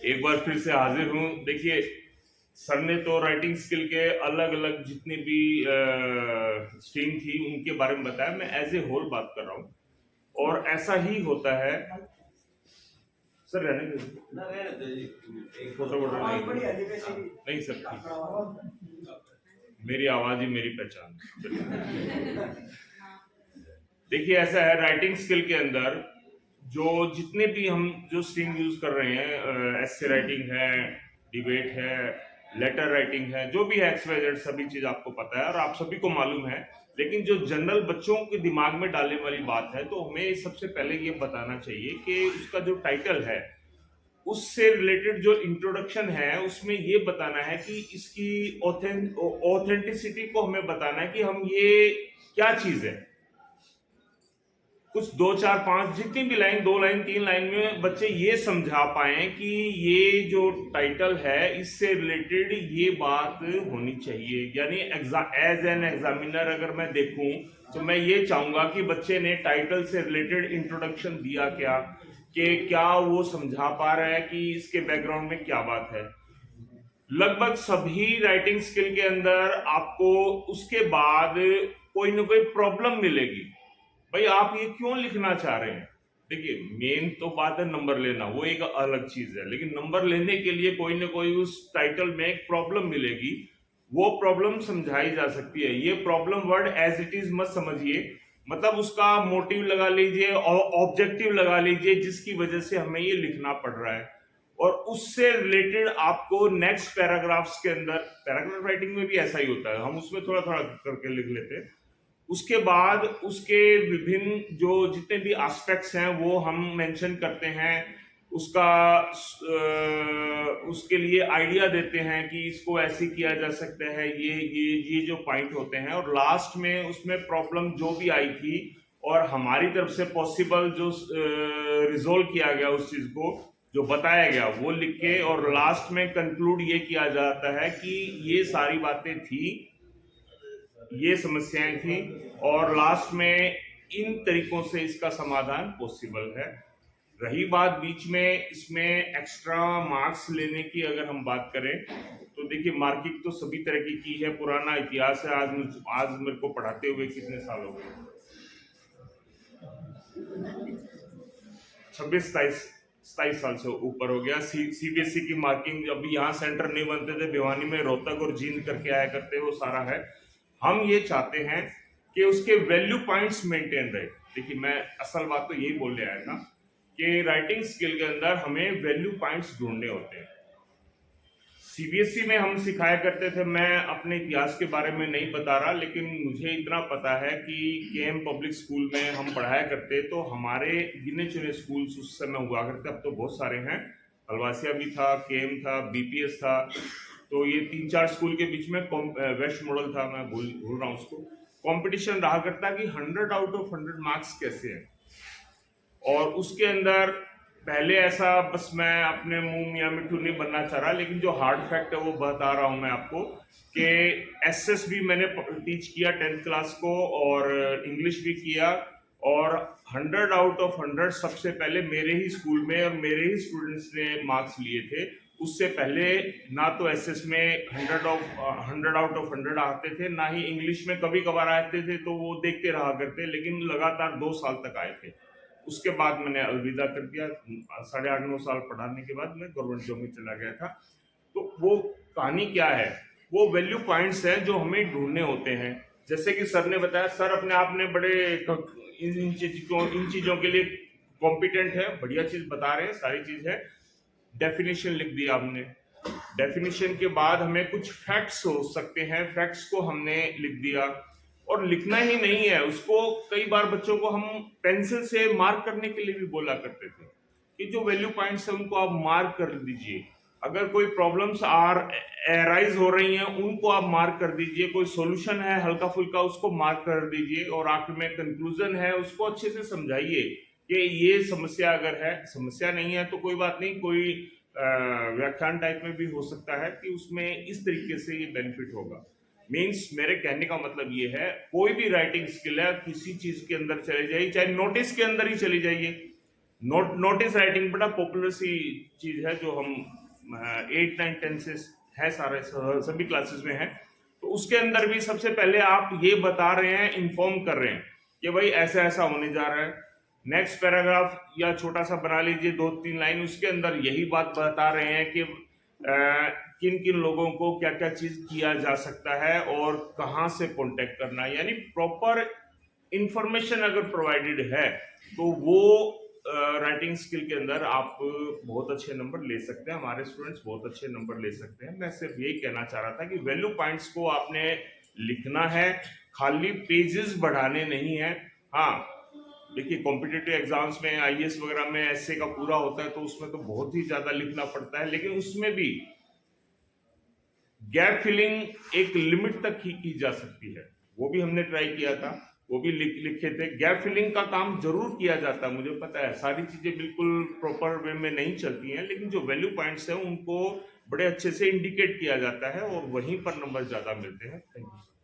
एक बार फिर से हाजिर हूँ। देखिए, सर ने तो राइटिंग स्किल के अलग अलग जितनी भी स्ट्रीम थी उनके बारे में बताया। मैं एज ए होल बात कर रहा हूँ और ऐसा ही होता है। सर रहने दीजिए, एक फोटो वोटो नहीं सर, मेरी आवाज ही मेरी पहचान। देखिए, ऐसा है राइटिंग स्किल के अंदर जो जितने भी हम जो स्ट्रीम यूज कर रहे हैं, एस्से राइटिंग है, डिबेट है, लेटर राइटिंग है, जो भी है XYZ, सभी चीज आपको पता है और आप सभी को मालूम है। लेकिन जो जनरल बच्चों के दिमाग में डालने वाली बात है, तो हमें सबसे पहले ये बताना चाहिए कि उसका जो टाइटल है उससे रिलेटेड जो इंट्रोडक्शन है उसमें ये बताना है कि इसकी ऑथेंटिसिटी को हमें बताना है कि हम ये क्या चीज है। कुछ 2 4 5 जितनी भी लाइन, 2 लाइन 3 लाइन में बच्चे ये समझा पाए कि ये जो टाइटल है इससे रिलेटेड ये बात होनी चाहिए। यानी एज एन एग्जामिनर अगर मैं देखूं तो मैं ये चाहूंगा कि बच्चे ने टाइटल से रिलेटेड इंट्रोडक्शन दिया क्या, कि क्या वो समझा पा रहा है कि इसके बैकग्राउंड में क्या बात है। लगभग सभी राइटिंग स्किल के अंदर आपको उसके बाद कोई ना कोई प्रॉब्लम मिलेगी। भाई आप ये क्यों लिखना चाह रहे हैं? देखिए, मेन तो बात है नंबर लेना, वो एक अलग चीज है, लेकिन नंबर लेने के लिए कोई ना कोई उस टाइटल में एक प्रॉब्लम मिलेगी। वो प्रॉब्लम समझाई जा सकती है। ये problem word as it is मत समझिए, मतलब उसका मोटिव लगा लीजिए और ऑब्जेक्टिव लगा लीजिए जिसकी वजह से हमें ये लिखना पड़ रहा है। और उससे रिलेटेड आपको नेक्स्ट पैराग्राफ्स के अंदर, पैराग्राफ राइटिंग में भी ऐसा ही होता है, हम उसमें थोड़ा थोड़ा करके लिख लेते हैं। उसके बाद उसके विभिन्न जो जितने भी एस्पेक्ट्स हैं वो हम मेंशन करते हैं। उसका उसके लिए आइडिया देते हैं कि इसको ऐसे किया जा सकता है, ये जो पॉइंट होते हैं। और लास्ट में उसमें प्रॉब्लम जो भी आई थी और हमारी तरफ से पॉसिबल जो रिजोल्व किया गया उस चीज को जो बताया गया वो लिख के, और लास्ट में कंक्लूड ये किया जाता है कि ये सारी बातें थी, ये समस्याएं थी और लास्ट में इन तरीकों से इसका समाधान पॉसिबल है। रही बात बीच में इसमें एक्स्ट्रा मार्क्स लेने की, अगर हम बात करें तो देखिए, मार्किंग तो सभी तरह की है, पुराना इतिहास है। आज मेरे को पढ़ाते हुए कितने साल हो गए, 26-27 साल से ऊपर हो गया। CBSE की मार्किंग, जब यहाँ सेंटर नहीं बनते थे, भिवानी में रोहतक और जींद करके आया करते, वो सारा है। हम ये चाहते हैं कि उसके वैल्यू पॉइंट्स मेंटेन रहे। देखिए, मैं असल बात तो यही बोलने आया था कि राइटिंग स्किल के अंदर हमें वैल्यू पॉइंट्स ढूंढने होते हैं। CBSE में हम सिखाया करते थे, मैं अपने इतिहास के बारे में नहीं बता रहा, लेकिन मुझे इतना पता है कि KM पब्लिक स्कूल में हम पढ़ाया करते, तो हमारे गिने चुने स्कूल्स उस समय हुआ करते, अब तो बहुत सारे हैं। हलवासिया भी था, KM था, BPS था, तो ये 3-4 स्कूल के बीच में वेस्ट मॉडल था, मैं भूल रहा हूँ उसको। कंपटीशन रहा करता कि 100 आउट ऑफ 100 मार्क्स कैसे हैं। और उसके अंदर पहले ऐसा, बस मैं अपने मुंह मियाँ मिट्टू नहीं बनना चाह रहा, लेकिन जो हार्ड फैक्ट है वो बता रहा हूँ मैं आपको कि SS भी मैंने टीच किया 10th क्लास को और इंग्लिश भी किया, और 100 आउट ऑफ 100 सबसे पहले मेरे ही स्कूल में और मेरे ही स्टूडेंट्स ने मार्क्स लिए थे। उससे पहले ना तो SS में 100 आउट ऑफ 100 आते थे, ना ही इंग्लिश में कभी कभार आते थे, तो वो देखते रहा करते, लेकिन लगातार 2 साल तक आए थे। उसके बाद मैंने अलविदा कर दिया। 8.5-9 साल पढ़ाने के बाद मैं गवर्नमेंट जॉब में चला गया था। तो वो कहानी क्या है, वो वैल्यू पॉइंट्स हैं जो हमें ढूंढने होते हैं। जैसे कि सर ने बताया, सर अपने आप में बड़े इन चीजों के लिए कॉम्पिटेंट है, बढ़िया चीज बता रहे हैं, सारी चीज है। डेफिनेशन लिख दिया हमने, डेफिनेशन के बाद हमें कुछ फैक्ट्स हो सकते हैं, फैक्ट्स को हमने लिख दिया। और लिखना ही नहीं है उसको, कई बार बच्चों को हम पेंसिल से मार्क करने के लिए भी बोला करते थे कि जो वैल्यू पॉइंट्स है उनको आप मार्क कर दीजिए। अगर कोई प्रॉब्लम्स एराइज हो रही हैं उनको आप मार्क कर दीजिए, कोई सॉल्यूशन है हल्का फुल्का उसको मार्क कर दीजिए, और आखिर में कंक्लूजन है उसको अच्छे से समझाइए कि ये समस्या अगर है, समस्या नहीं है तो कोई बात नहीं, कोई व्याख्यान टाइप में भी हो सकता है कि उसमें इस तरीके से ये बेनिफिट होगा। मीन्स मेरे कहने का मतलब ये है, कोई भी राइटिंग स्किल है, किसी चीज के अंदर चले जाइए, चाहे नोटिस के अंदर ही चली जाइए, नोटिस राइटिंग बड़ा पॉपुलर सी चीज है, जो हम 8 9 10 से है, सारे सभी क्लासेस में है। तो उसके अंदर भी सबसे पहले आप ये बता रहे हैं, इन्फॉर्म कर रहे हैं कि भाई ऐसा ऐसा होने जा रहा है। नेक्स्ट पैराग्राफ या छोटा सा बना लीजिए 2 3 लाइन, उसके अंदर यही बात बता रहे हैं कि किन किन लोगों को क्या क्या चीज किया जा सकता है और कहाँ से कांटेक्ट करना है। यानी प्रॉपर इंफॉर्मेशन अगर प्रोवाइडेड है तो वो राइटिंग स्किल के अंदर आप बहुत अच्छे नंबर ले सकते हैं। हमारे स्टूडेंट्स बहुत अच्छे नंबर ले सकते हैं। मैं सिर्फ यही कहना चाह रहा था कि वैल्यू पॉइंट्स को आपने लिखना है, खाली पेजेस बढ़ाने नहीं है। हाँ, देखिए कॉम्पिटिटिव एग्जाम्स में आईएएस वगैरह में ऐसे का पूरा होता है तो उसमें तो बहुत ही ज्यादा लिखना पड़ता है, लेकिन उसमें भी गैप फिलिंग एक लिमिट तक ही की जा सकती है। वो भी हमने ट्राई किया था, वो भी लिखे थे। गैप फिलिंग का काम जरूर किया जाता है, मुझे पता है सारी चीजें बिल्कुल प्रॉपर वे में नहीं चलती हैं, लेकिन जो वैल्यू पॉइंट्स हैं उनको बड़े अच्छे से इंडिकेट किया जाता है और वहीं पर नंबर ज्यादा मिलते हैं। Thank you.